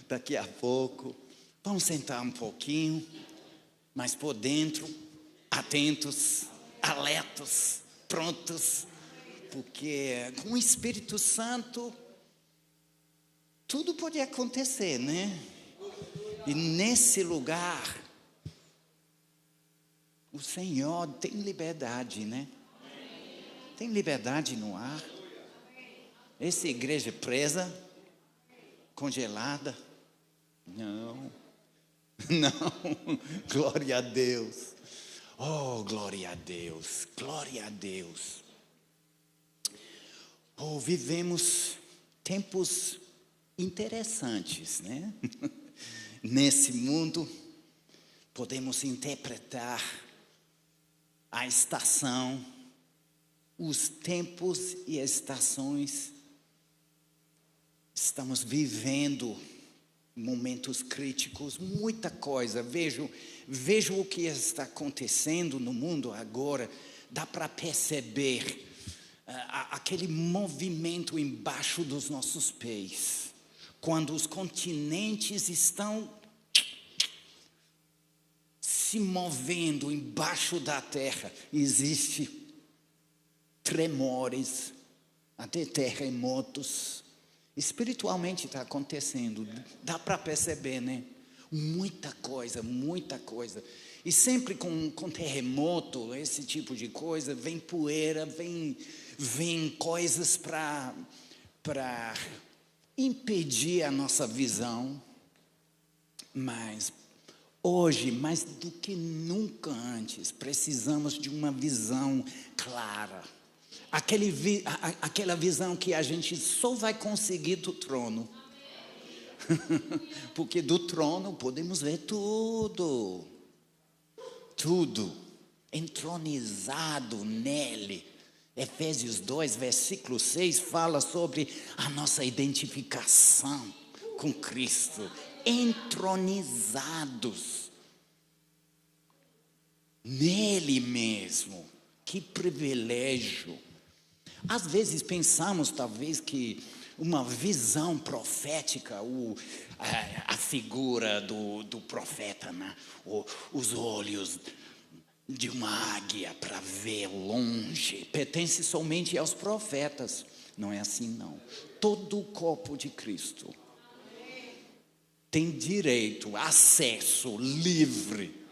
daqui a pouco. Vamos sentar um pouquinho, mas por dentro, atentos, alertos, prontos, porque com o Espírito Santo, tudo pode acontecer, né? E nesse lugar, o Senhor tem liberdade, né? Tem liberdade no ar. Essa igreja presa, congelada, não, glória a Deus, oh, glória a Deus, glória a Deus. Oh, vivemos tempos interessantes, né? Nesse mundo, podemos interpretar a estação, os tempos e estações. Estamos vivendo momentos críticos, muita coisa. Vejo o que está acontecendo no mundo agora. Dá para perceber aquele movimento embaixo dos nossos pés. Quando os continentes estão se movendo embaixo da terra, existem tremores, até terremotos. Espiritualmente está acontecendo, dá para perceber, né? Muita coisa. E sempre com terremoto, esse tipo de coisa, vem poeira, vem coisas para impedir a nossa visão. Mas hoje, mais do que nunca antes, precisamos de uma visão clara. Aquela visão que a gente só vai conseguir do trono. Porque do trono podemos ver tudo. Tudo entronizado nele. Efésios 2, versículo 6 fala sobre a nossa identificação com Cristo. Entronizados nele mesmo. Que privilégio. Às vezes pensamos talvez que uma visão profética, a figura do profeta, né? Os olhos de uma águia para ver longe, pertence somente aos profetas. Não é assim, não. Todo o corpo de Cristo tem direito, acesso livre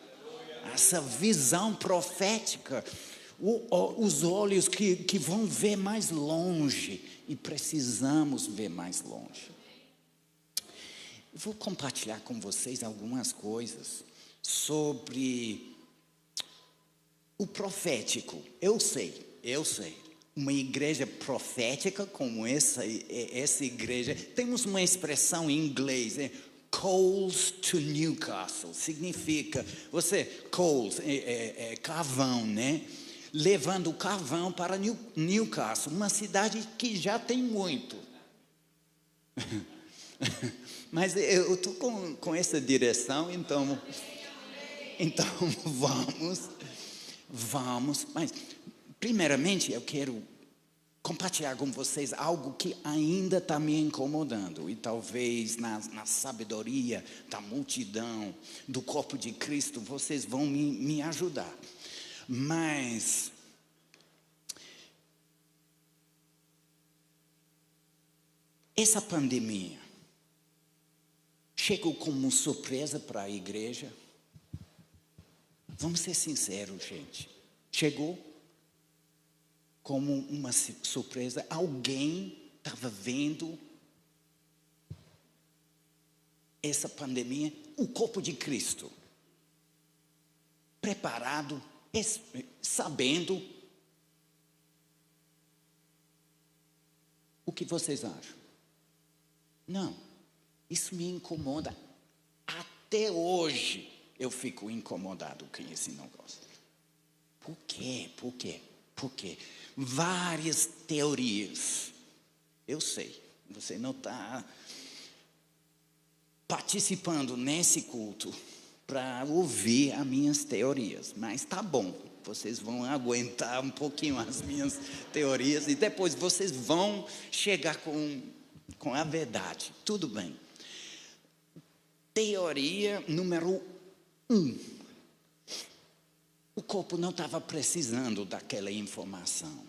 a essa visão profética. Os olhos que vão ver mais longe, e precisamos ver mais longe. Eu vou compartilhar com vocês algumas coisas sobre o profético. Eu sei, uma igreja profética como essa igreja, temos uma expressão em inglês, calls to Newcastle, significa, calls, carvão, né? Levando o carvão para Newcastle, uma cidade que já tem muito. Mas eu estou com essa direção, então vamos. Mas, primeiramente, eu quero compartilhar com vocês algo que ainda está me incomodando. E talvez na sabedoria da multidão, do corpo de Cristo, vocês vão me ajudar. Mas essa pandemia chegou como surpresa para a igreja. Vamos ser sinceros, gente. Chegou como uma surpresa. Alguém estava vendo essa pandemia, o corpo de Cristo, preparado, sabendo. O que vocês acham? Não, isso me incomoda. Até hoje eu fico incomodado com esse negócio. Por quê? Várias teorias. Eu sei, você não está participando nesse culto para ouvir as minhas teorias, mas tá bom, vocês vão aguentar um pouquinho as minhas teorias e depois vocês vão chegar com a verdade, tudo bem. Teoria número 1. O corpo não estava precisando daquela informação.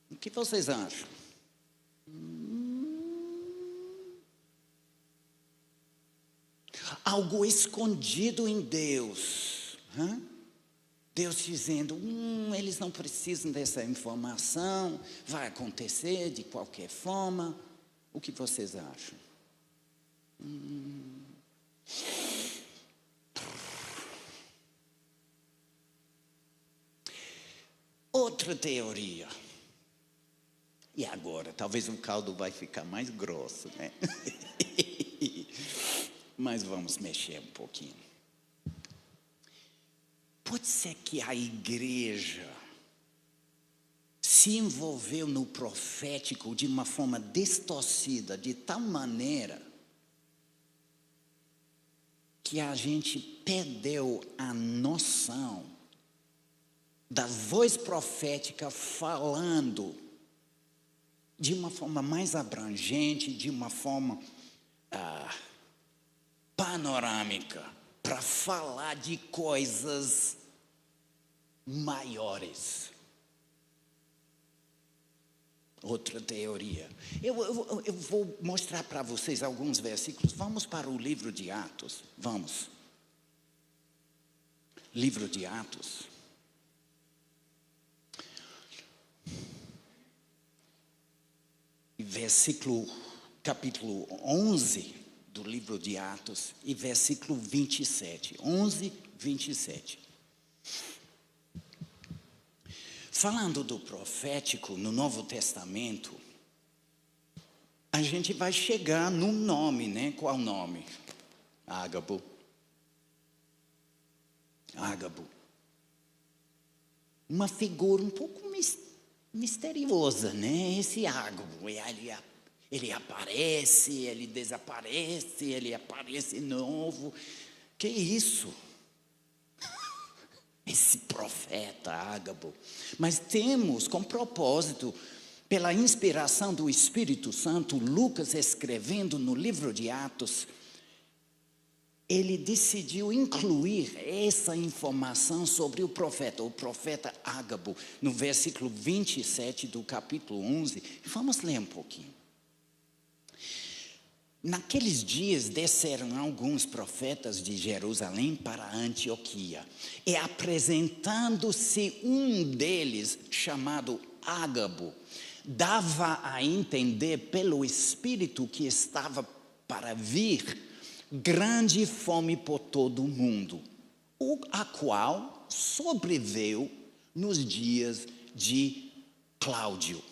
O que vocês acham? Algo escondido em Deus. Deus dizendo, eles não precisam dessa informação, vai acontecer de qualquer forma. O que vocês acham? Outra teoria. E agora, talvez o caldo vai ficar mais grosso, né? Mas vamos mexer um pouquinho. Pode ser que a igreja se envolveu no profético de uma forma distorcida, de tal maneira que a gente perdeu a noção da voz profética falando de uma forma mais abrangente, de uma forma panorâmica, para falar de coisas maiores. Outra teoria. Eu vou mostrar para vocês alguns versículos. Vamos para o livro de Atos. Vamos. Livro de Atos. Capítulo 11 do livro de Atos e versículo 27. 11, 27. Falando do profético no Novo Testamento, a gente vai chegar num nome, né? Qual nome? Ágabo. Ágabo. Uma figura um pouco misteriosa, né? Esse Ágabo. Ele aparece, ele desaparece, ele aparece de novo. Que isso? Esse profeta Ágabo. Mas temos, com propósito, pela inspiração do Espírito Santo, Lucas escrevendo no livro de Atos, ele decidiu incluir essa informação sobre o profeta Ágabo, no versículo 27 do capítulo 11. Vamos ler um pouquinho. Naqueles dias desceram alguns profetas de Jerusalém para Antioquia, e apresentando-se um deles, chamado Ágabo, dava a entender pelo Espírito que estava para vir grande fome por todo o mundo, a qual sobreveio nos dias de Cláudio.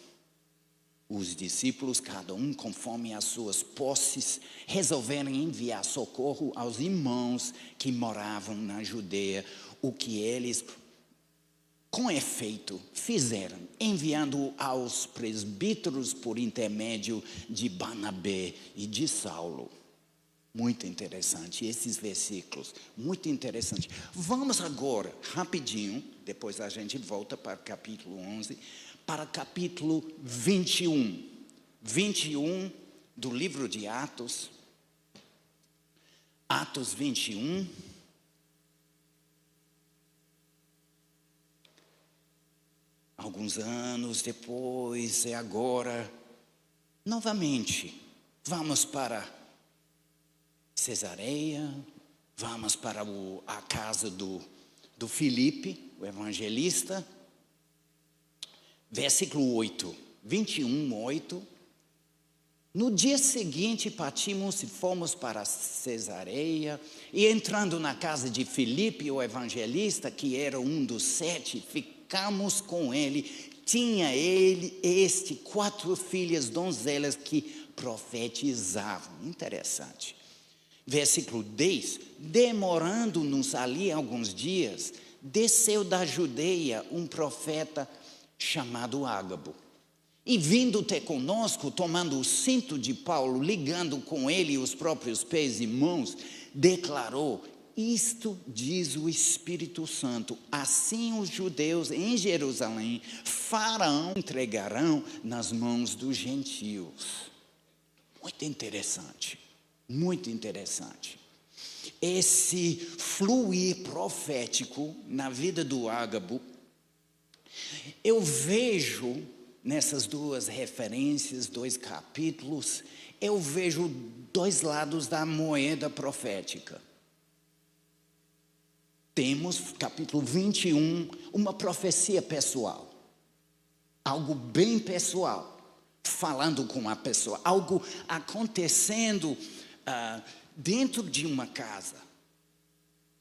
Os discípulos, cada um conforme as suas posses, resolveram enviar socorro aos irmãos que moravam na Judeia, o que eles, com efeito, fizeram, enviando aos presbíteros por intermédio de Barnabé e de Saulo. Muito interessante, esses versículos, muito interessante. Vamos agora, rapidinho, depois a gente volta para o capítulo 11, para capítulo 21. 21 do livro de Atos. Atos 21. Alguns anos depois, e agora, novamente, vamos para Cesareia, vamos para a casa do Filipe, o evangelista. Versículo 8, 21, 8. No dia seguinte partimos e fomos para Cesareia, e entrando na casa de Filipe, o evangelista, que era um dos 7, ficamos com ele. Tinha ele 4 filhas donzelas que profetizavam. Interessante. Versículo 10, demorando-nos ali alguns dias, desceu da Judeia um profeta chamado Ágabo, e vindo ter conosco, tomando o cinto de Paulo, ligando com ele os próprios pés e mãos, declarou: isto diz o Espírito Santo: assim os judeus em Jerusalém entregarão nas mãos dos gentios. Muito interessante, muito interessante. Esse fluir profético na vida do Ágabo, eu vejo nessas duas referências, 2 capítulos, eu vejo 2 lados da moeda profética. Temos, capítulo 21, uma profecia pessoal. Algo bem pessoal, falando com a pessoa. Algo acontecendo dentro de uma casa.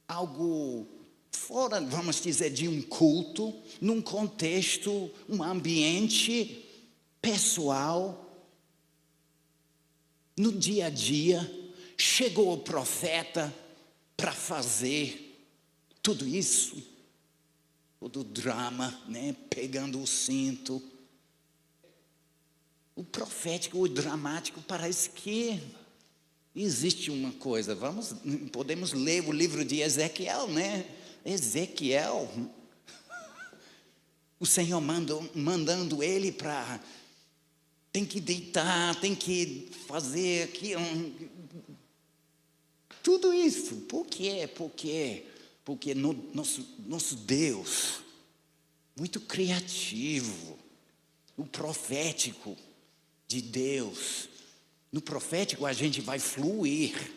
Algo fora, vamos dizer, de um culto, num contexto, um ambiente pessoal. No dia a dia, chegou o profeta para fazer tudo isso, todo o drama, né? Pegando o cinto. O profético, o dramático, parece que existe uma coisa. Podemos ler o livro de Ezequiel, né? Ezequiel, o Senhor mandando ele para... Tem que deitar, tem que fazer aqui. Tudo isso. Por quê? Porque nosso Deus, muito criativo, o profético de Deus. No profético a gente vai fluir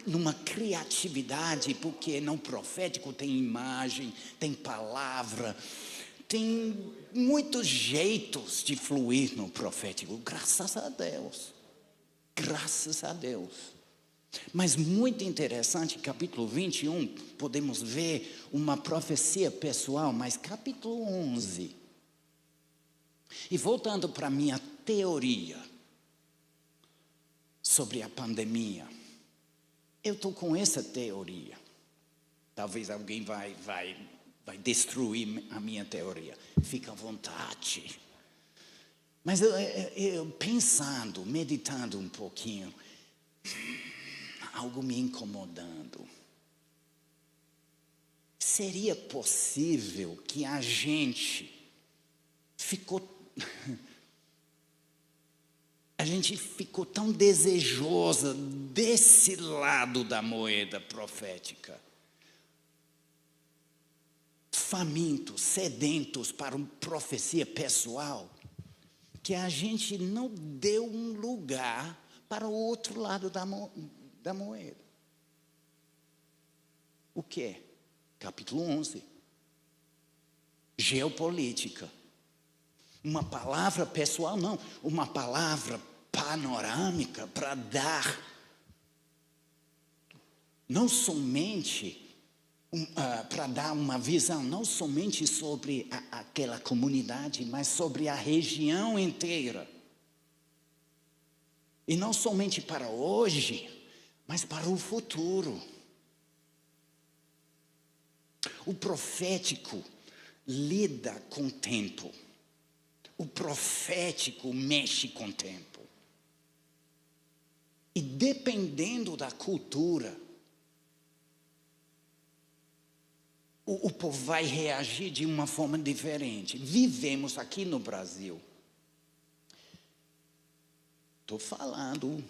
numa criatividade, porque no profético tem imagem, tem palavra, tem muitos jeitos de fluir no profético. Graças a Deus. Graças a Deus. Mas muito interessante, capítulo 21, podemos ver uma profecia pessoal, mas capítulo 11. E voltando para a minha teoria sobre a pandemia, eu estou com essa teoria. Talvez alguém vai destruir a minha teoria. Fica à vontade. Mas eu pensando, meditando um pouquinho, algo me incomodando. Seria possível que a gente ficou tão desejosa desse lado da moeda profética, famintos, sedentos para uma profecia pessoal, que a gente não deu um lugar para o outro lado da moeda. O quê? Capítulo 11. Geopolítica. Uma palavra pessoal, não. Uma palavra panorâmica para dar. Não somente para dar uma visão, não somente sobre aquela comunidade, mas sobre a região inteira. E não somente para hoje, mas para o futuro. O profético lida com o tempo. O profético mexe com o tempo. E dependendo da cultura, o povo vai reagir de uma forma diferente. Vivemos aqui no Brasil. Estou falando,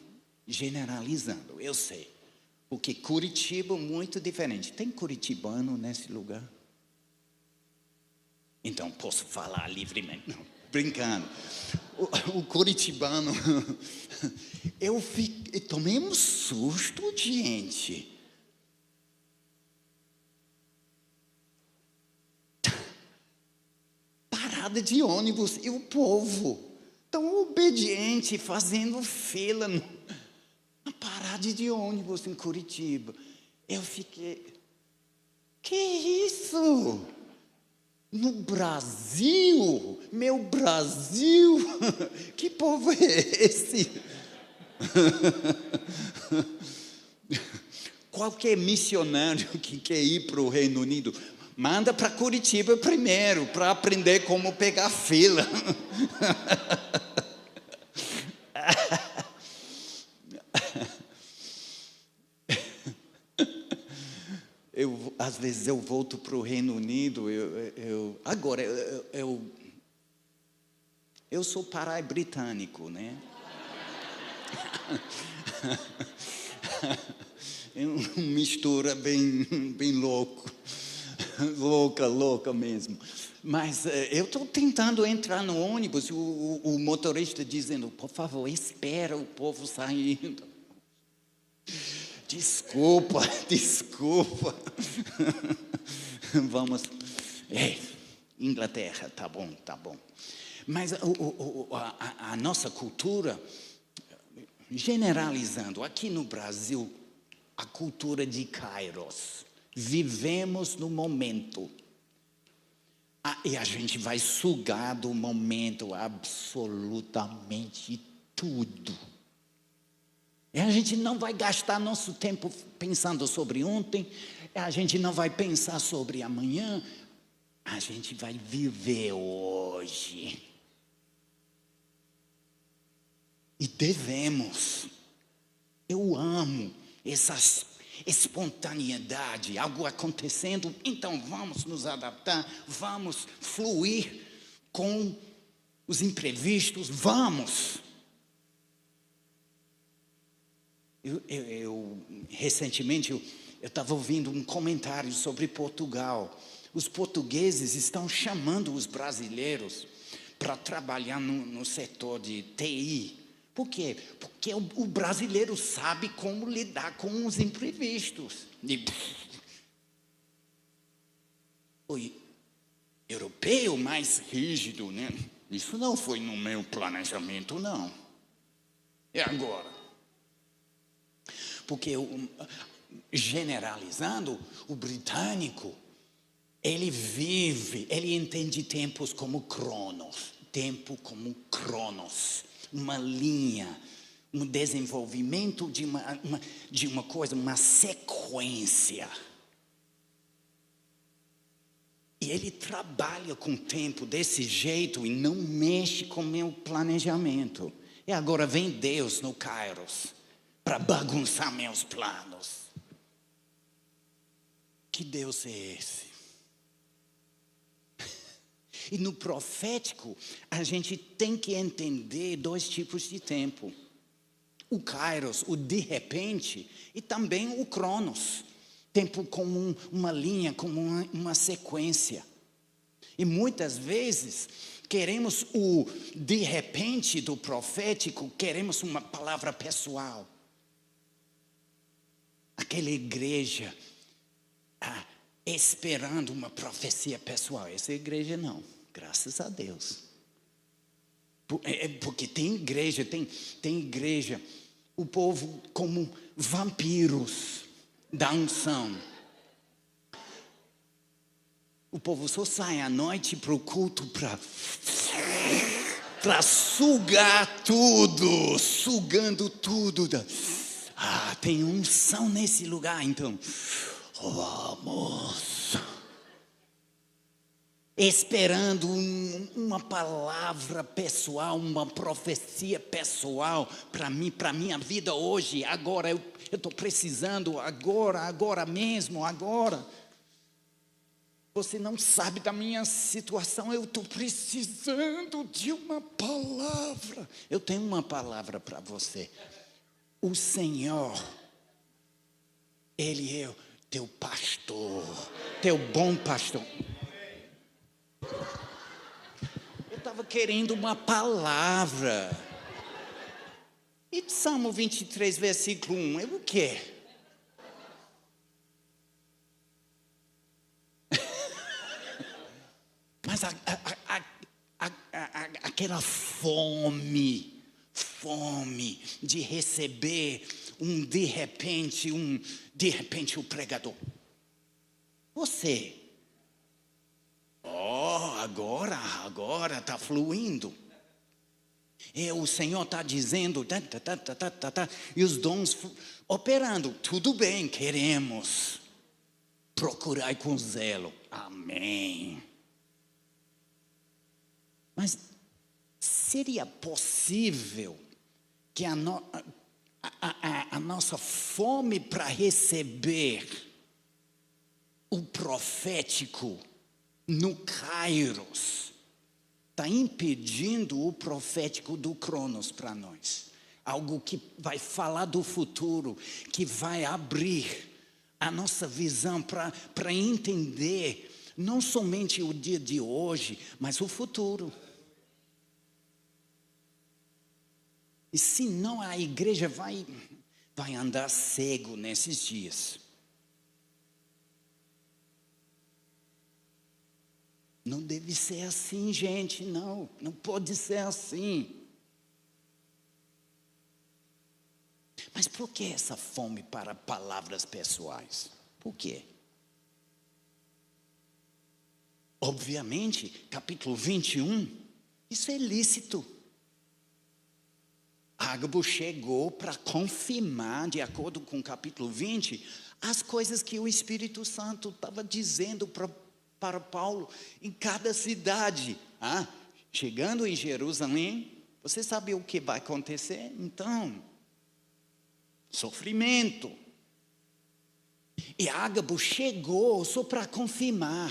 generalizando, eu sei. Porque Curitiba é muito diferente. Tem curitibano nesse lugar? Então posso falar livremente. Não, brincando. O curitibano, eu tomei um susto, gente. Parada de ônibus e o povo tão obediente, fazendo fila na parada de ônibus em Curitiba. Eu fiquei, que isso? No Brasil? Meu Brasil? Que povo é esse? Qualquer missionário que quer ir para o Reino Unido, manda para Curitiba primeiro, para aprender como pegar fila. às vezes eu volto para o Reino Unido, agora eu sou britânico, né? É uma mistura bem louca mesmo. Mas eu estou tentando entrar no ônibus, o motorista dizendo, por favor, espera o povo saindo. Desculpa. Vamos. Inglaterra, tá bom. Mas a nossa cultura, generalizando, aqui no Brasil, a cultura de Kairos. Vivemos no momento. E a gente vai sugar do momento absolutamente tudo. E a gente não vai gastar nosso tempo pensando sobre ontem, a gente não vai pensar sobre amanhã, a gente vai viver hoje. E devemos. Eu amo essa espontaneidade, algo acontecendo, então vamos nos adaptar, vamos fluir com os imprevistos, vamos. Recentemente, eu estava ouvindo um comentário sobre Portugal. Os portugueses estão chamando os brasileiros para trabalhar no setor de TI. Por quê? Porque o brasileiro sabe como lidar com os imprevistos. O europeu mais rígido, né? Isso não foi no meu planejamento, não. E agora? Porque, generalizando, o britânico, ele entende tempos como cronos. Tempo como cronos. Uma linha, um desenvolvimento de uma coisa, uma sequência. E ele trabalha com o tempo desse jeito e não mexe com o meu planejamento. E agora vem Deus no Kairos para bagunçar meus planos. Que Deus é esse? E no profético, a gente tem que entender 2 tipos de tempo. O Kairos, o de repente, e também o Cronos. Tempo como uma linha, como uma sequência. E muitas vezes, queremos o de repente do profético, queremos uma palavra pessoal. Aquela igreja esperando uma profecia pessoal. Essa igreja não, graças a Deus. Porque tem igreja, o povo como vampiros da unção. O povo só sai à noite para o culto para sugar tudo, sugando tudo. Tem unção nesse lugar, então vamos. Esperando uma palavra pessoal, uma profecia pessoal para mim, para minha vida hoje, agora. Eu estou precisando agora mesmo. Você não sabe da minha situação, eu estou precisando de uma palavra. Eu tenho uma palavra para você. O Senhor, Ele é o teu pastor, teu bom pastor. Eu estava querendo uma palavra. E Salmo 23, versículo 1, é o quê? Mas aquela fome de receber de repente o pregador. Você, agora está fluindo. O Senhor está dizendo, e os dons operando. Tudo bem, queremos. Procurai com zelo. Amém. Mas seria possível que a nossa fome para receber o profético no Kairos está impedindo o profético do Cronos para nós. Algo que vai falar do futuro, que vai abrir a nossa visão para entender não somente o dia de hoje, mas o futuro. E senão a igreja vai andar cego nesses dias. Não deve ser assim, gente, não pode ser assim. Mas por que essa fome para palavras pessoais? Por quê? Obviamente, capítulo 21, isso é lícito. Ágabo chegou para confirmar, de acordo com o capítulo 20, as coisas que o Espírito Santo estava dizendo para Paulo em cada cidade. Chegando em Jerusalém, você sabe o que vai acontecer? Então, sofrimento. E Ágabo chegou só para confirmar.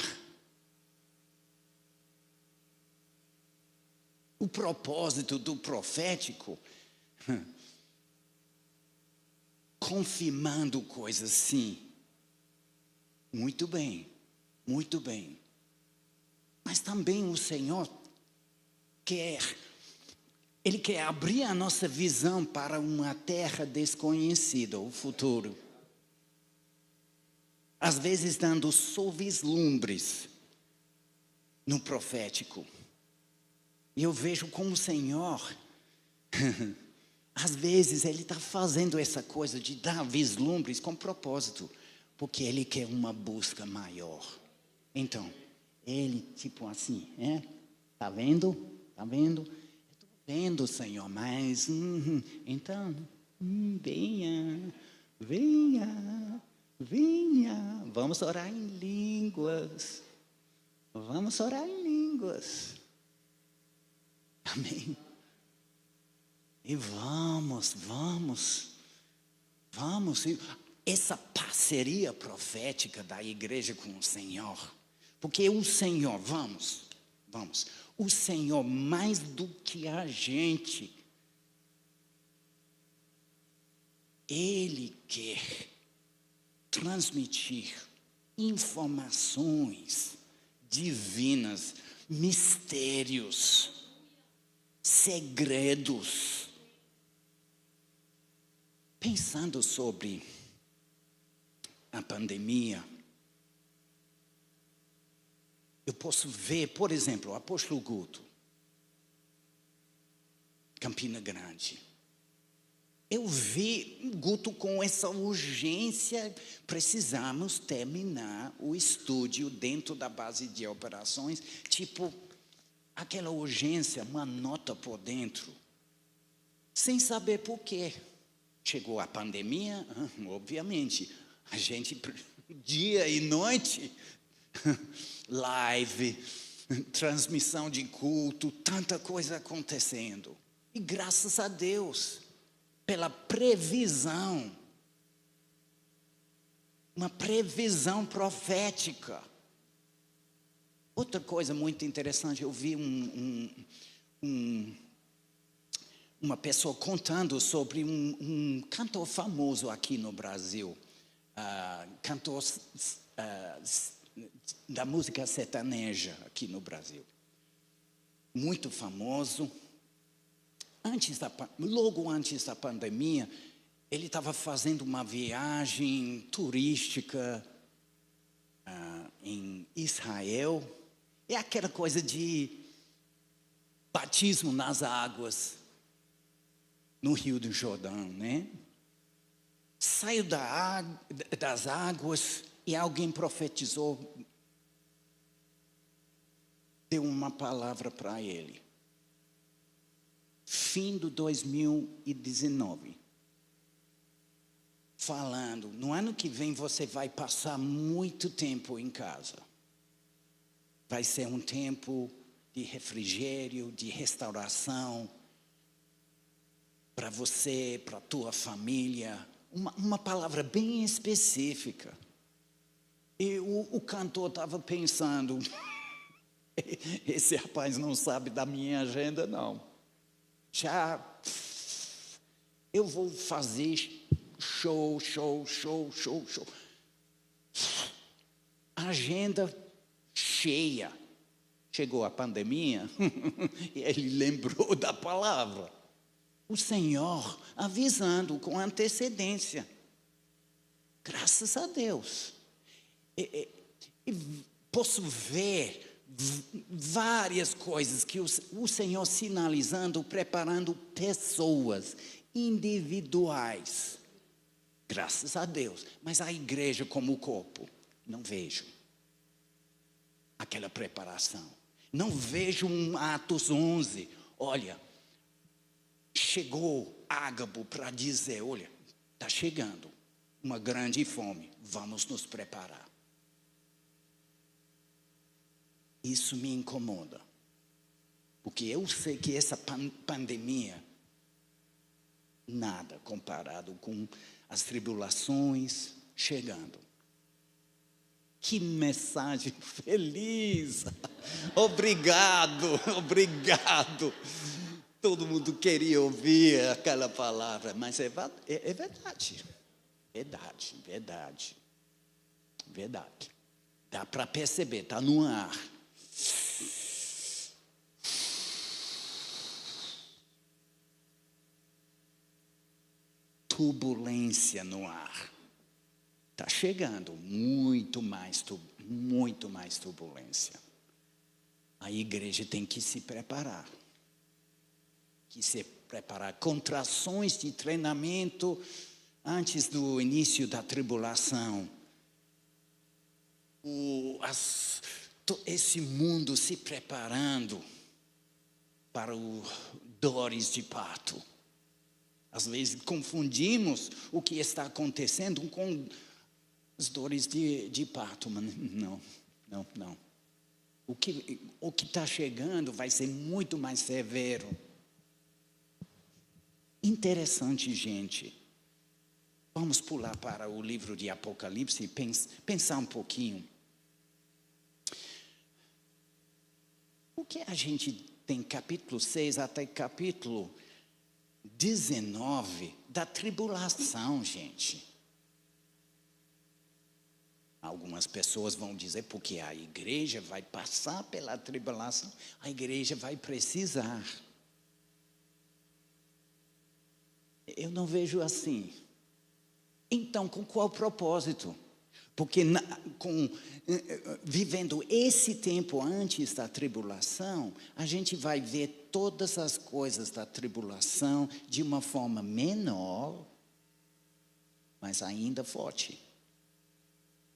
O propósito do profético, confirmando coisas, sim. Muito bem, muito bem. Mas também o Senhor Ele quer abrir a nossa visão para uma terra desconhecida, o futuro. Às vezes dando só vislumbres no profético. E eu vejo como o Senhor, às vezes Ele está fazendo essa coisa de dar vislumbres com propósito, porque Ele quer uma busca maior. Então, Ele, tipo assim, tá vendo? Tá vendo? Estou vendo, Senhor, mas, então, venha, vamos orar em línguas, amém? E vamos, essa parceria profética da igreja com o Senhor, porque o Senhor, vamos, o Senhor mais do que a gente, Ele quer transmitir informações divinas, mistérios, segredos. Pensando sobre a pandemia, eu posso ver, por exemplo, o apóstolo Guto, Campina Grande. Eu vi Guto com essa urgência, precisamos terminar o estúdio dentro da base de operações, tipo, aquela urgência, uma nota por dentro, sem saber por quê. Chegou a pandemia, obviamente, a gente, dia e noite, live, transmissão de culto, tanta coisa acontecendo. E graças a Deus, pela previsão, uma previsão profética. Outra coisa muito interessante, eu vi uma pessoa contando sobre um cantor famoso aqui no Brasil, cantor da música sertaneja aqui no Brasil. Muito famoso. Logo antes da pandemia, ele estava fazendo uma viagem turística em Israel. É aquela coisa de batismo nas águas, no Rio do Jordão, né? Saiu das águas e alguém profetizou, deu uma palavra para ele. Fim do 2019. Falando, no ano que vem você vai passar muito tempo em casa. Vai ser um tempo de refrigério, de restauração, para você, para a tua família. Uma palavra bem específica. E o cantor estava pensando, esse rapaz não sabe da minha agenda, não. Já eu vou fazer show. Agenda cheia. Chegou a pandemia e ele lembrou da palavra. O Senhor avisando com antecedência. Graças a Deus. Posso ver várias coisas que o Senhor sinalizando, preparando pessoas individuais. Graças a Deus. Mas a igreja como corpo, não vejo aquela preparação. Não vejo um Atos 11. Olha, chegou Ágabo para dizer, olha, está chegando uma grande fome, vamos nos preparar. Isso me incomoda, porque eu sei que essa pandemia, nada comparado com as tribulações chegando. Que mensagem feliz! Obrigado. Todo mundo queria ouvir aquela palavra, mas é verdade. Verdade. Dá para perceber, está no ar. Turbulência no ar. Está chegando muito mais turbulência. A igreja tem que se preparar. Contrações de treinamento antes do início da tribulação. Esse mundo se preparando para o dores de parto. Às vezes confundimos o que está acontecendo com as dores de parto, mas não. O que está chegando vai ser muito mais severo. Interessante, gente. Vamos pular para o livro de Apocalipse e pensar um pouquinho. O que a gente tem capítulo 6 até capítulo 19 da tribulação, gente? Algumas pessoas vão dizer, porque a igreja vai passar pela tribulação, a igreja vai precisar. Eu não vejo assim. Então, com qual propósito? Porque vivendo esse tempo antes da tribulação, a gente vai ver todas as coisas da tribulação de uma forma menor, mas ainda forte.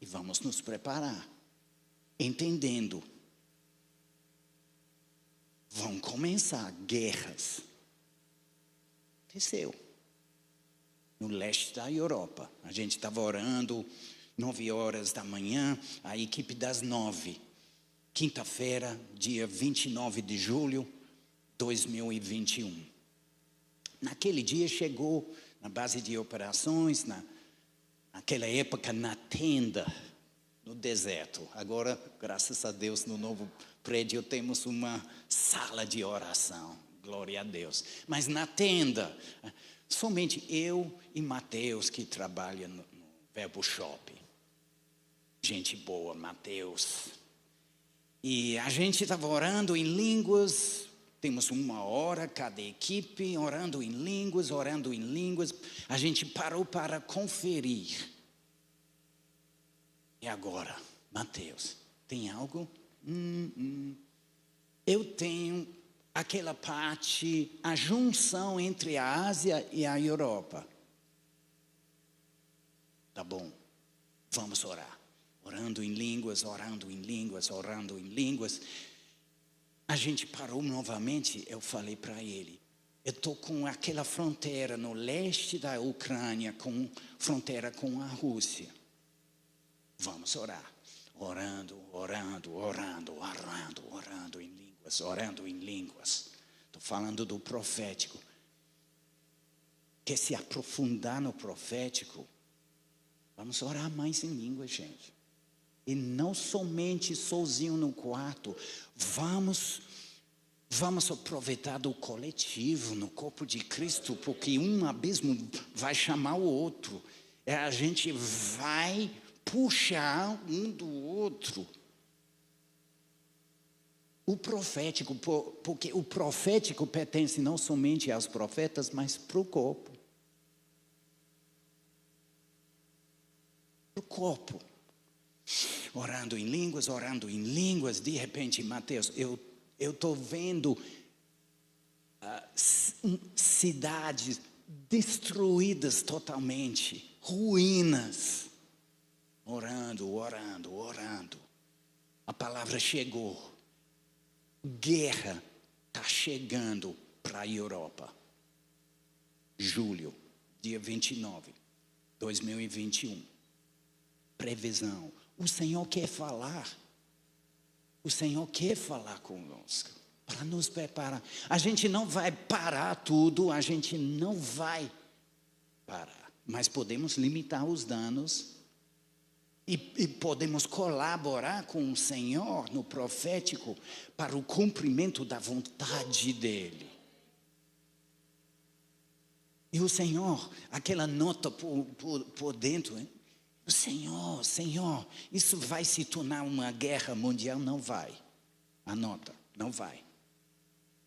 E vamos nos preparar, entendendo. Vão começar guerras. Aconteceu. No leste da Europa. A gente estava orando 9 horas da manhã, a equipe das 9. Quinta-feira, dia 29 de julho de 2021. Naquele dia chegou na base de operações, naquela época na tenda, no deserto. Agora, graças a Deus, no novo prédio temos uma sala de oração. Glória a Deus. Mas na tenda, somente eu e Mateus, que trabalha no Verbo Shop. Gente boa, Mateus. E a gente estava orando em línguas. Temos 1 hora cada equipe, orando em línguas. A gente parou para conferir. E agora, Mateus, tem algo? Eu tenho aquela parte, a junção entre a Ásia e a Europa. Tá bom, vamos orar. Orando em línguas. A gente parou novamente, eu falei para ele, eu estou com aquela fronteira no leste da Ucrânia, fronteira com a Rússia. Vamos orar. Orando em línguas. Estou falando do profético. Quer se aprofundar no profético? Vamos orar mais em línguas, gente. E não somente sozinho no quarto. Vamos aproveitar do coletivo, no corpo de Cristo, porque um abismo vai chamar o outro. A gente vai puxar um do outro. O profético, porque o profético pertence não somente aos profetas, mas para o corpo. Para o corpo. Orando em línguas, de repente, Mateus, eu estou vendo cidades destruídas totalmente, ruínas. Orando. A palavra chegou. Guerra está chegando para a Europa. Julho, dia 29, 2021. Previsão. O Senhor quer falar. O Senhor quer falar conosco. Para nos preparar. A gente não vai parar tudo. A gente não vai parar. Mas podemos limitar os danos. E podemos colaborar com o Senhor no profético para o cumprimento da vontade dEle. E o Senhor, aquela nota por dentro, hein? O Senhor, isso vai se tornar uma guerra mundial? Não vai. Anota, não vai.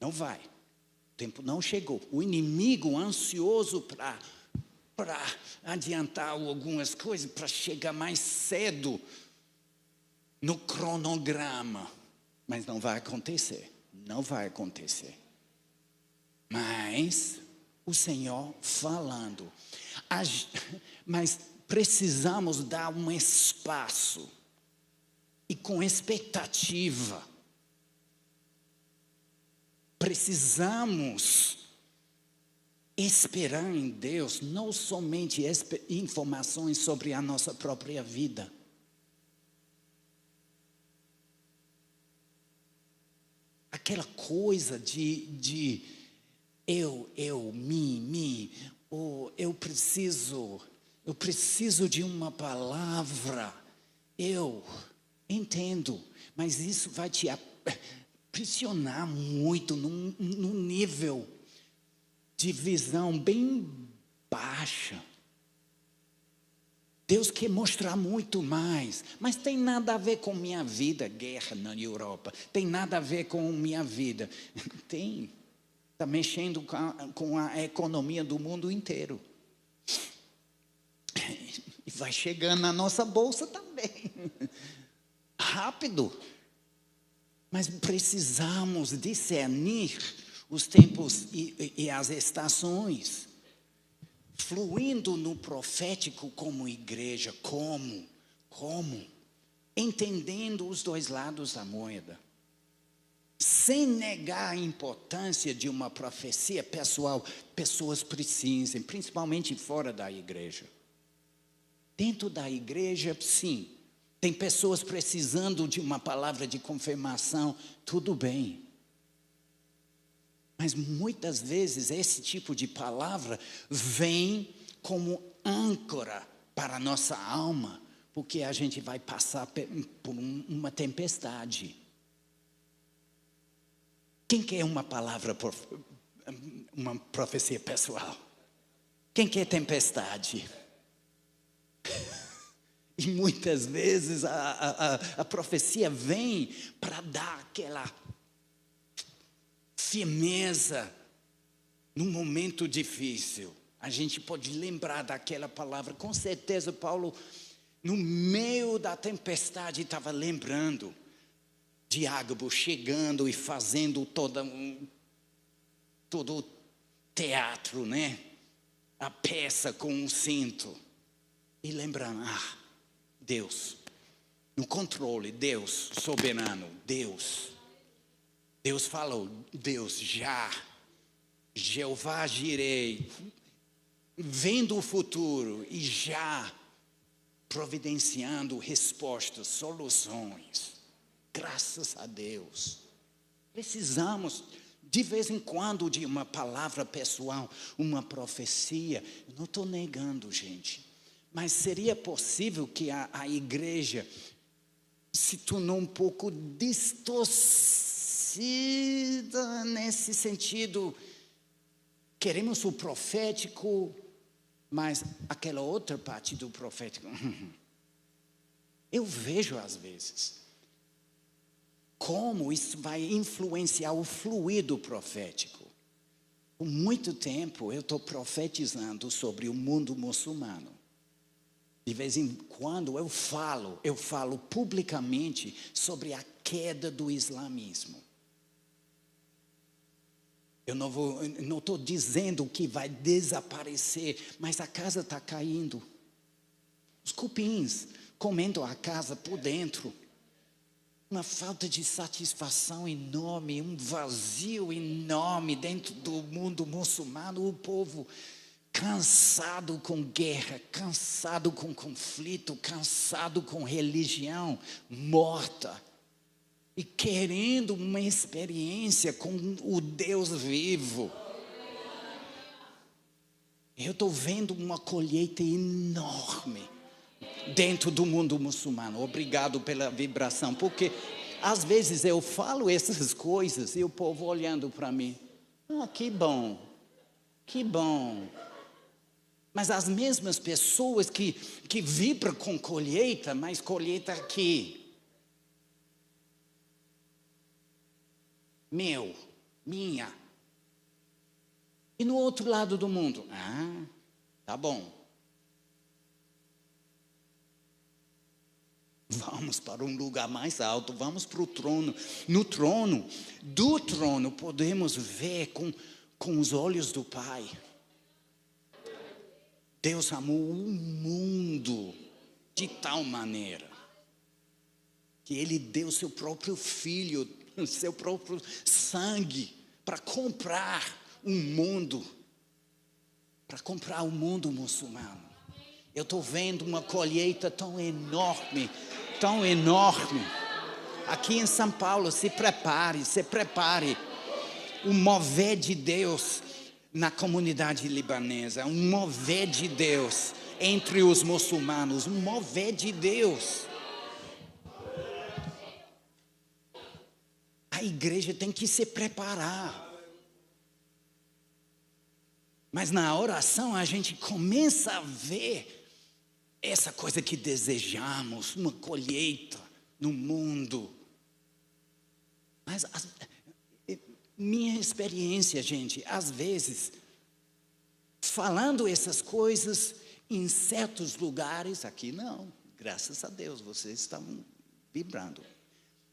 Não vai. O tempo não chegou. O inimigo ansioso para adiantar algumas coisas, para chegar mais cedo no cronograma. Mas não vai acontecer. Não vai acontecer. Mas o Senhor falando. Mas precisamos dar um espaço. E com expectativa. Precisamos esperar em Deus, não somente informações sobre a nossa própria vida. Aquela coisa de eu, mim, ou eu preciso de uma palavra. Eu entendo, mas isso vai te pressionar muito num nível de visão bem baixa. Deus quer mostrar muito mais, mas tem nada a ver com minha vida, guerra na Europa, tem nada a ver com minha vida. Tem, está mexendo com a economia do mundo inteiro. E vai chegando na nossa bolsa também, rápido. Mas precisamos discernir os tempos e as estações, fluindo no profético como igreja, como? Entendendo os dois lados da moeda, sem negar a importância de uma profecia pessoal. Pessoas precisam, principalmente fora da igreja. Dentro da igreja, sim, tem pessoas precisando de uma palavra de confirmação, tudo bem. Mas muitas vezes esse tipo de palavra vem como âncora para a nossa alma, porque a gente vai passar por uma tempestade. Quem quer uma palavra, uma profecia pessoal? Quem quer tempestade? E muitas vezes a profecia vem para dar aquela firmeza num momento difícil. A gente pode lembrar daquela palavra. Com certeza Paulo, no meio da tempestade, estava lembrando de Ágabo chegando e fazendo todo o teatro, né? A peça com o cinto. E lembrando, Deus, no controle, Deus soberano, Deus falou, Jeová Jirei, vendo o futuro e já providenciando respostas, soluções. Graças a Deus. Precisamos, de vez em quando, de uma palavra pessoal, uma profecia. Eu não estou negando, gente. Mas seria possível que a igreja se tornou um pouco distorcida nesse sentido. Queremos o profético, mas aquela outra parte do profético. Eu vejo às vezes como isso vai influenciar o fluido profético. Por muito tempo eu estou profetizando sobre o mundo muçulmano. De vez em quando eu falo publicamente sobre a queda do islamismo. Eu não estou dizendo que vai desaparecer, mas a casa está caindo. Os cupins comendo a casa por dentro. Uma falta de satisfação enorme, um vazio enorme dentro do mundo muçulmano. O povo cansado com guerra, cansado com conflito, cansado com religião morta. E querendo uma experiência com o Deus vivo. Eu estou vendo uma colheita enorme dentro do mundo muçulmano. Obrigado pela vibração, porque às vezes eu falo essas coisas e o povo olhando para mim. Que bom, que bom. Mas as mesmas pessoas que vibram com colheita, mas colheita aqui. Meu, minha. E no outro lado do mundo? Tá bom. Vamos para um lugar mais alto, vamos para o trono. Do trono podemos ver com os olhos do Pai. Deus amou o mundo de tal maneira que Ele deu seu próprio Filho, seu próprio sangue para comprar o mundo muçulmano. Eu estou vendo uma colheita tão enorme. Aqui em São Paulo, se prepare. O mover de Deus na comunidade libanesa, um mover de Deus entre os muçulmanos, um mover de Deus. A igreja tem que se preparar. Mas na oração a gente começa a ver essa coisa que desejamos, uma colheita no mundo. Mas minha experiência, gente, às vezes, falando essas coisas em certos lugares, aqui não, graças a Deus, vocês estão vibrando.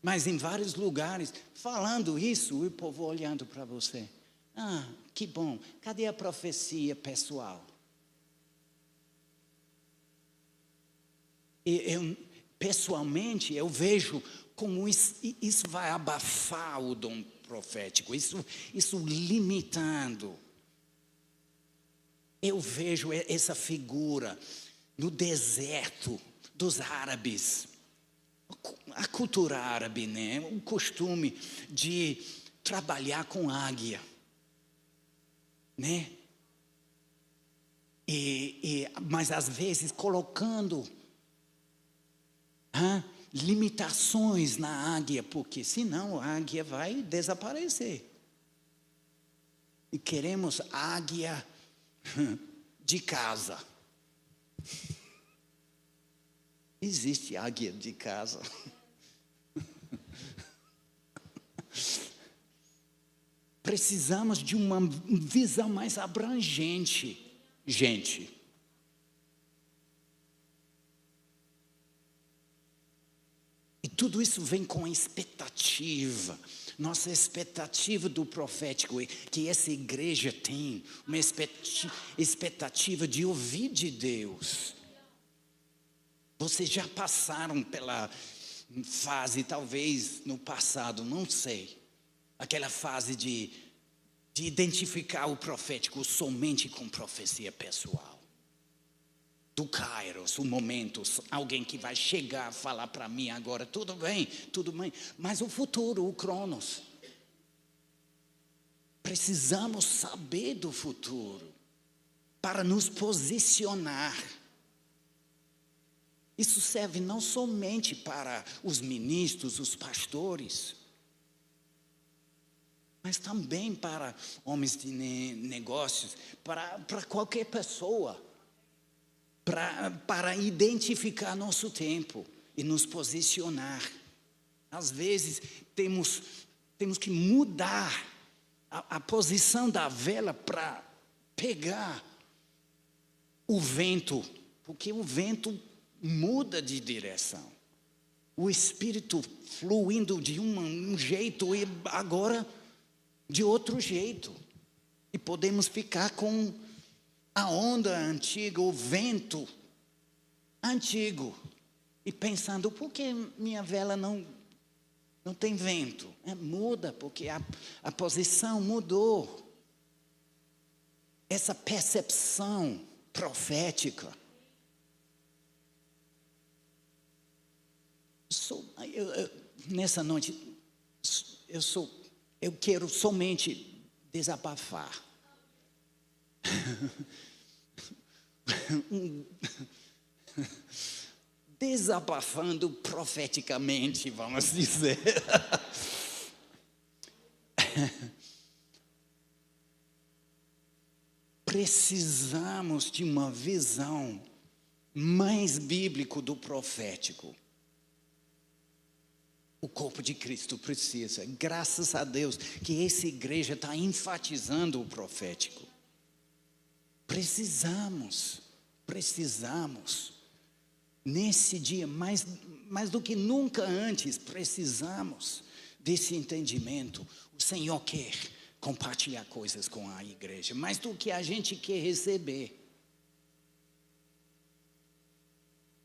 Mas em vários lugares, falando isso, o povo olhando para você. Que bom, cadê a profecia pessoal? Pessoalmente, eu vejo como isso vai abafar o dom profético, isso limitando. Eu vejo essa figura no deserto dos árabes. A cultura árabe, né? O costume de trabalhar com águia, né? Mas às vezes colocando limitações na águia, porque senão a águia vai desaparecer. E queremos águia de casa. Existe águia de casa. Precisamos de uma visão mais abrangente, gente. E tudo isso vem com expectativa. Nossa expectativa do profético é que essa igreja tem uma expectativa de ouvir de Deus. Vocês já passaram pela fase, talvez no passado, não sei, aquela fase de identificar o profético somente com profecia pessoal. Do Kairos, o momento, alguém que vai chegar a falar para mim agora, tudo bem, mas o futuro, o Cronos. Precisamos saber do futuro para nos posicionar. Isso serve não somente para os ministros, os pastores, mas também para homens de negócios, para qualquer pessoa, para identificar nosso tempo e nos posicionar. Às vezes temos que mudar a posição da vela para pegar o vento, porque o vento muda de direção. O Espírito fluindo de um jeito e agora de outro jeito. E podemos ficar com a onda antiga, o vento antigo. E pensando, por que minha vela não tem vento? Muda, porque a posição mudou. Essa percepção profética. Nessa noite, eu quero somente desabafar. Desabafando profeticamente, vamos dizer. Precisamos de uma visão mais bíblica do profético. O corpo de Cristo precisa. Graças a Deus que essa igreja está enfatizando o profético. Precisamos. Nesse dia, mais do que nunca antes, precisamos desse entendimento. O Senhor quer compartilhar coisas com a igreja, mais do que a gente quer receber.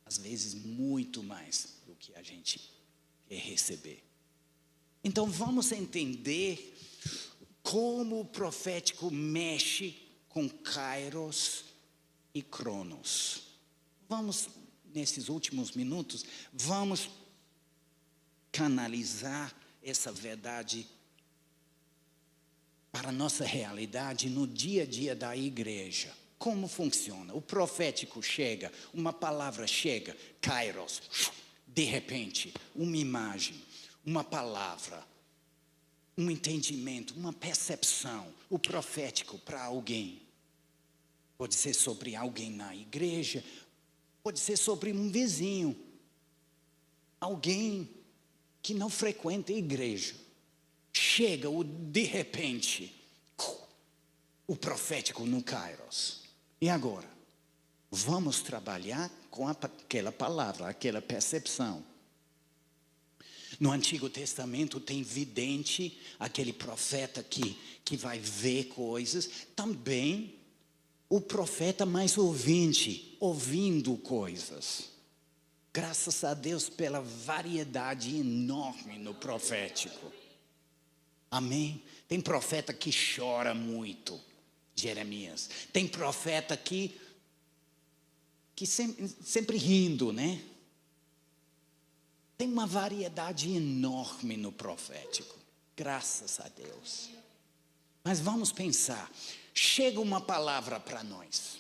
Às vezes, muito mais do que a gente quer receber. Então, vamos entender como o profético mexe com Kairos e Cronos. Nesses últimos minutos, vamos canalizar essa verdade para a nossa realidade no dia a dia da igreja. Como funciona? O profético chega, uma palavra chega, Kairos, de repente, uma imagem, uma palavra, um entendimento, uma percepção, o profético para alguém. Pode ser sobre alguém na igreja, pode ser sobre um vizinho, alguém que não frequenta a igreja. Chega de repente o profético no Kairos. E agora? Vamos trabalhar com aquela palavra, aquela percepção. No Antigo Testamento tem vidente, aquele profeta que vai ver coisas. Também o profeta mais ouvinte, ouvindo coisas. Graças a Deus pela variedade enorme no profético. Amém? Tem profeta que chora muito, Jeremias. Tem profeta que sempre rindo, né? Tem uma variedade enorme no profético. Graças a Deus. Mas vamos pensar. Chega uma palavra para nós.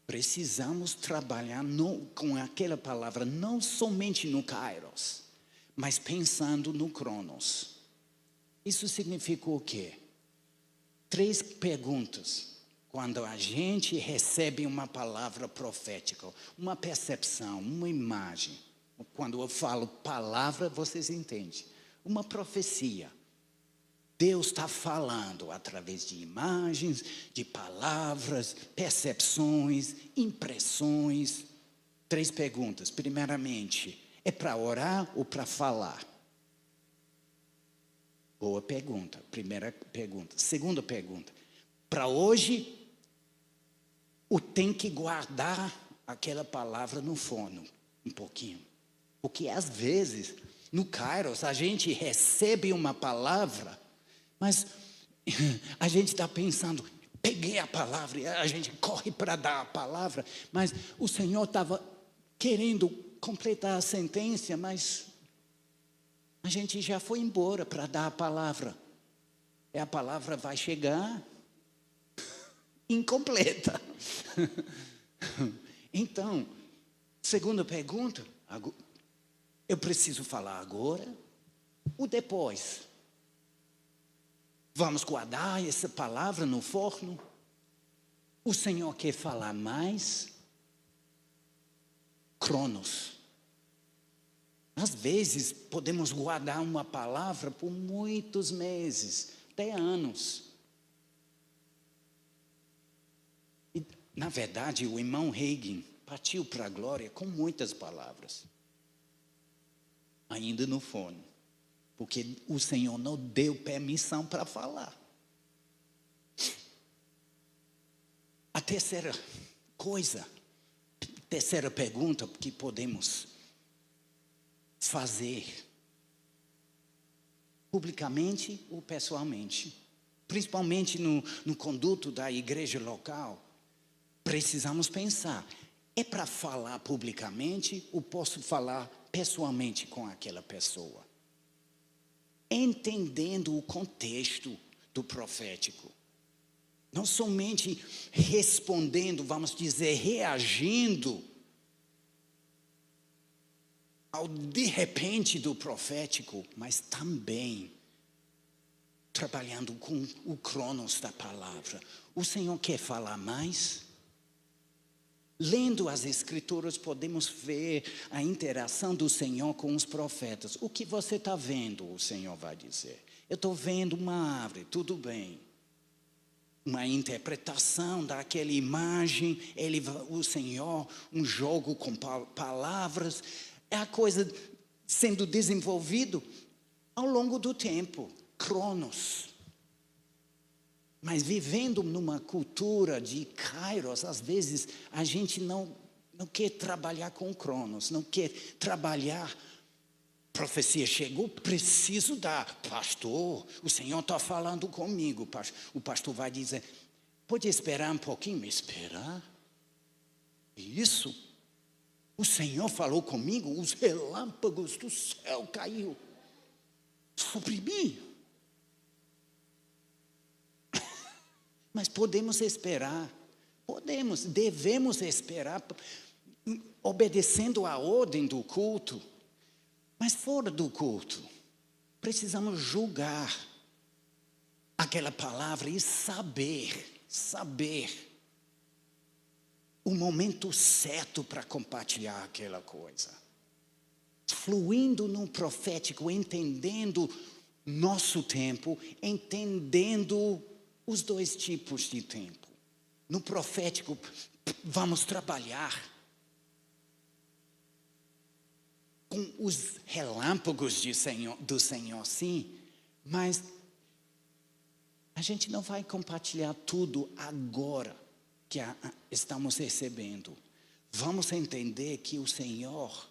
Precisamos trabalhar com aquela palavra, não somente no Kairos, mas pensando no Cronos. Isso significa o quê? 3 perguntas. Quando a gente recebe uma palavra profética, uma percepção, uma imagem. Quando eu falo palavra, vocês entendem. Uma profecia. Deus está falando através de imagens, de palavras, percepções, impressões. 3 perguntas. Primeiramente, é para orar ou para falar? Boa pergunta. Primeira pergunta. Segunda pergunta. Para hoje, ou tem que guardar aquela palavra no forno um pouquinho? Porque às vezes, no Kairos, a gente recebe uma palavra, mas a gente está pensando, peguei a palavra, e a gente corre para dar a palavra, mas o Senhor estava querendo completar a sentença, mas a gente já foi embora para dar a palavra. E a palavra vai chegar incompleta. Então, Segunda pergunta, eu preciso falar agora ou depois? Vamos guardar essa palavra no forno? O Senhor quer falar mais? Cronos. Às vezes podemos guardar uma palavra por muitos meses, até anos. E, na verdade, o irmão Hagin partiu para a glória com muitas palavras. Ainda no forno. Porque o Senhor não deu permissão para falar. A terceira pergunta que podemos fazer, publicamente ou pessoalmente, principalmente no conduto da igreja local, precisamos pensar, é para falar publicamente ou posso falar pessoalmente com aquela pessoa? Entendendo o contexto do profético. Não somente respondendo, vamos dizer, reagindo ao de repente do profético, mas também trabalhando com o cronos da palavra. O Senhor quer falar mais? Lendo as Escrituras, podemos ver a interação do Senhor com os profetas. O que você está vendo, o Senhor vai dizer. Eu estou vendo uma árvore, tudo bem. Uma interpretação daquela imagem, o Senhor, um jogo com palavras. É a coisa sendo desenvolvido ao longo do tempo. Cronos. Mas vivendo numa cultura de Kairos, às vezes a gente não quer trabalhar com Cronos, não quer trabalhar. Profecia chegou, preciso dar. Pastor, o Senhor está falando comigo. O pastor vai dizer, pode esperar um pouquinho? Esperar? Isso? O Senhor falou comigo, os relâmpagos do céu caiu sobre mim. Mas podemos esperar, devemos esperar, obedecendo a ordem do culto. Mas fora do culto, precisamos julgar aquela palavra e saber o momento certo para compartilhar aquela coisa. Fluindo no profético, entendendo nosso tempo, entendendo os dois tipos de tempo. No profético, vamos trabalhar com os relâmpagos do Senhor, sim, mas a gente não vai compartilhar tudo agora que estamos recebendo. Vamos entender que o Senhor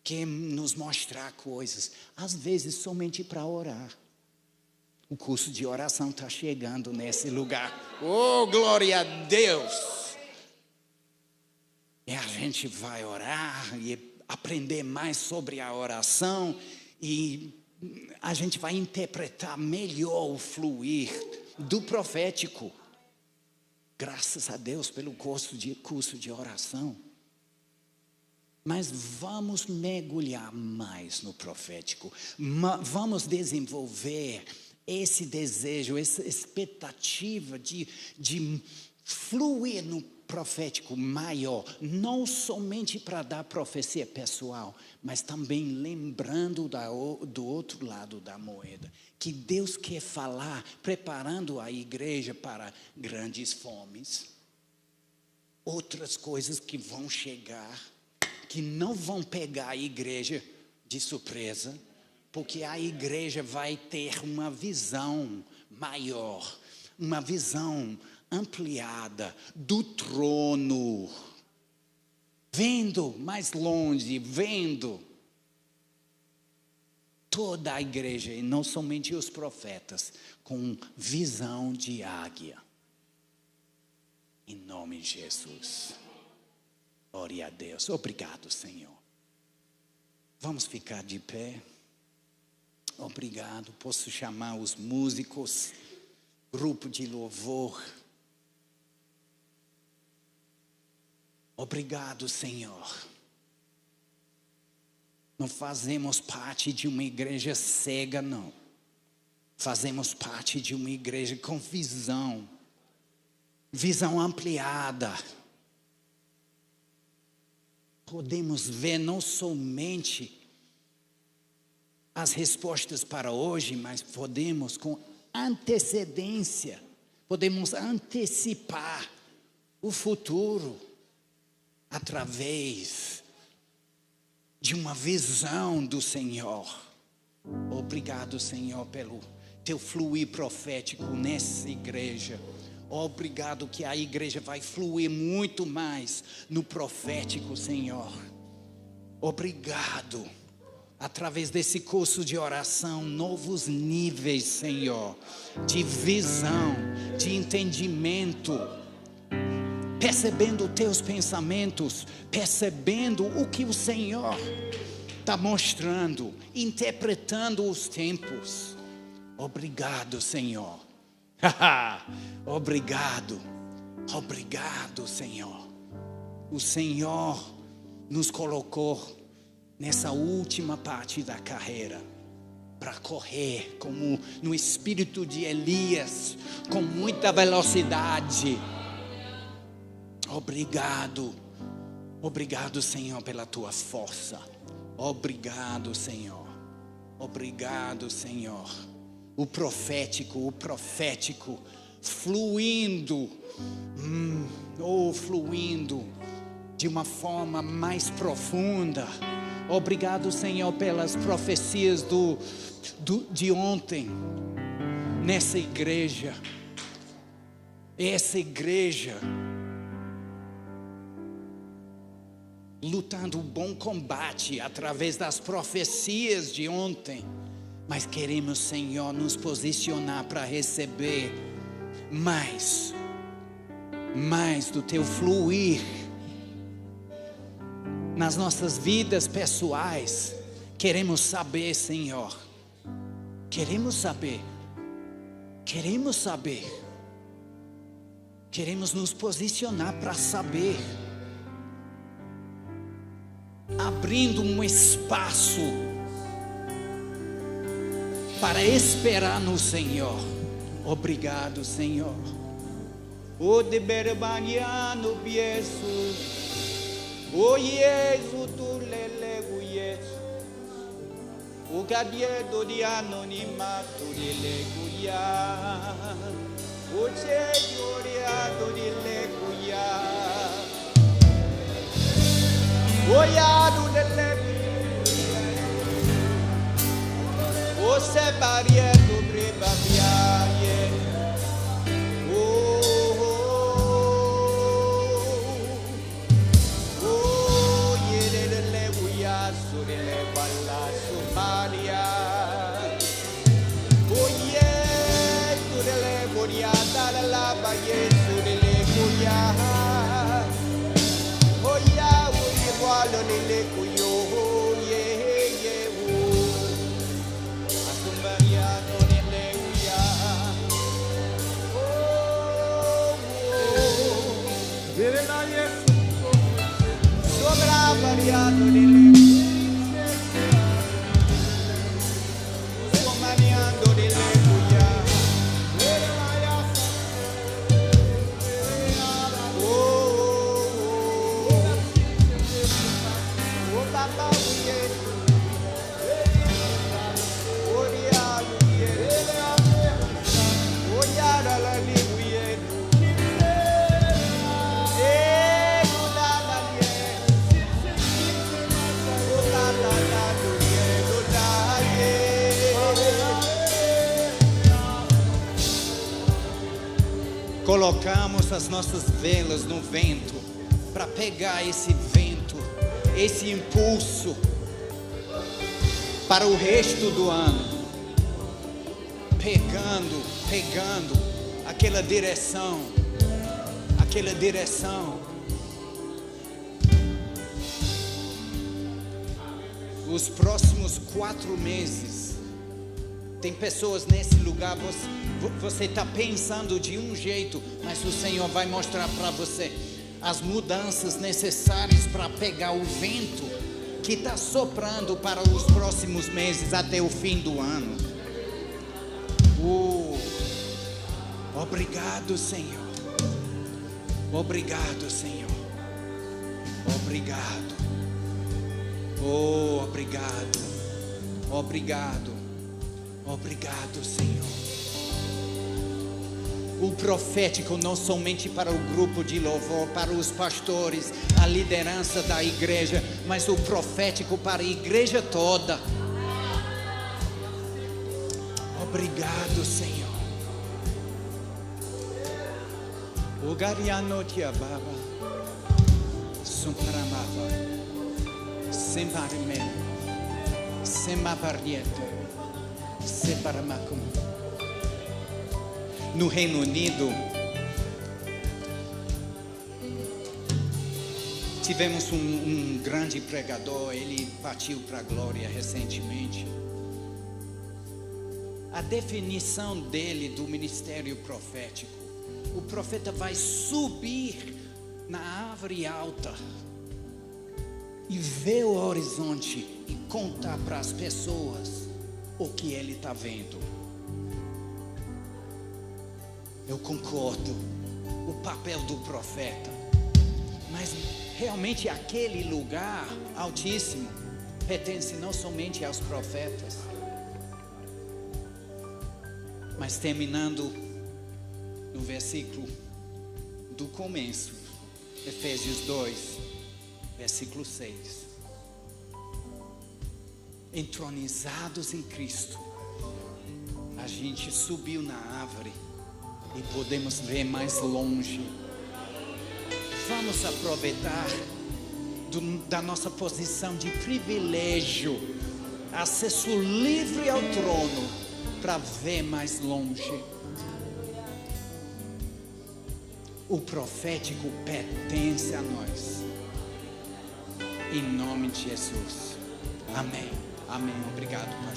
quer nos mostrar coisas, às vezes somente para orar. O curso de oração está chegando nesse lugar. Oh, glória a Deus! E a gente vai orar e aprender mais sobre a oração. E a gente vai interpretar melhor o fluir do profético. Graças a Deus pelo curso de oração. Mas vamos mergulhar mais no profético. Vamos desenvolver esse desejo, essa expectativa de fluir no profético maior, não somente para dar profecia pessoal, mas também lembrando do outro lado da moeda, que Deus quer falar, preparando a igreja para grandes fomes, outras coisas que vão chegar, que não vão pegar a igreja de surpresa, porque a igreja vai ter uma visão maior, uma visão ampliada do trono, vendo mais longe, vendo toda a igreja, e não somente os profetas, com visão de águia. Em nome de Jesus. Glória a Deus. Obrigado, Senhor. Vamos ficar de pé. Obrigado. Posso chamar os músicos, grupo de louvor. Obrigado, Senhor. Não fazemos parte de uma igreja cega, não. Fazemos parte de uma igreja com visão. Visão ampliada. Podemos ver não somente as respostas para hoje, mas podemos com antecedência, podemos antecipar o futuro através de uma visão do Senhor. Obrigado, Senhor, pelo teu fluir profético nessa igreja. Obrigado que a igreja vai fluir muito mais no profético, Senhor. Obrigado. Através desse curso de oração, novos níveis, Senhor, de visão, de entendimento, percebendo teus pensamentos, percebendo o que o Senhor está mostrando, interpretando os tempos. Obrigado, Senhor. Obrigado, obrigado, Senhor. O Senhor nos colocou nessa última parte da carreira, para correr como no espírito de Elias, com muita velocidade. Obrigado, obrigado, Senhor, pela tua força. Obrigado, Senhor. Obrigado, Senhor. O profético fluindo, fluindo de uma forma mais profunda. Obrigado, Senhor, pelas profecias de ontem, nessa igreja. Essa igreja, lutando o bom combate através das profecias de ontem. Mas queremos, Senhor, nos posicionar para receber mais do teu fluir nas nossas vidas pessoais. Queremos saber, Senhor. Queremos saber. Queremos nos posicionar para saber. Abrindo um espaço para esperar no Senhor. Obrigado, Senhor. O de berbaniano biesu. O Yesu tu lele o Yesu. O cadiedo di anonimato di leguia. O cegoriado di leguia. O iado delle o sebarieto brebaviaie. Colocamos as nossas velas no vento para pegar esse vento, esse impulso para o resto do ano, pegando aquela direção. Os próximos 4 meses, tem pessoas nesse lugar, você está pensando de um jeito, mas o Senhor vai mostrar para você as mudanças necessárias para pegar o vento que está soprando para os próximos meses até o fim do ano. Obrigado, Senhor. Obrigado, Senhor. Obrigado. Oh, obrigado. Obrigado. Obrigado, Senhor. O profético não somente para o grupo de louvor, para os pastores, a liderança da igreja, mas o profético para a igreja toda. Obrigado, Senhor. O Gariano Tiababa, Sumparamava, Semparime, Semaparieta, Separamacum. No Reino Unido, tivemos um grande pregador, ele partiu para a glória recentemente. A definição dele do ministério profético: o profeta vai subir na árvore alta e ver o horizonte e contar para as pessoas o que ele está vendo. Eu concordo, o papel do profeta, mas realmente aquele lugar altíssimo pertence não somente aos profetas. Mas terminando no versículo do começo, Efésios 2, versículo 6. Entronizados em Cristo, a gente subiu na árvore e podemos ver mais longe. Vamos aproveitar da nossa posição de privilégio, acesso livre ao trono, para ver mais longe. O profético pertence a nós. Em nome de Jesus. Amém. Amém. Obrigado, pastor.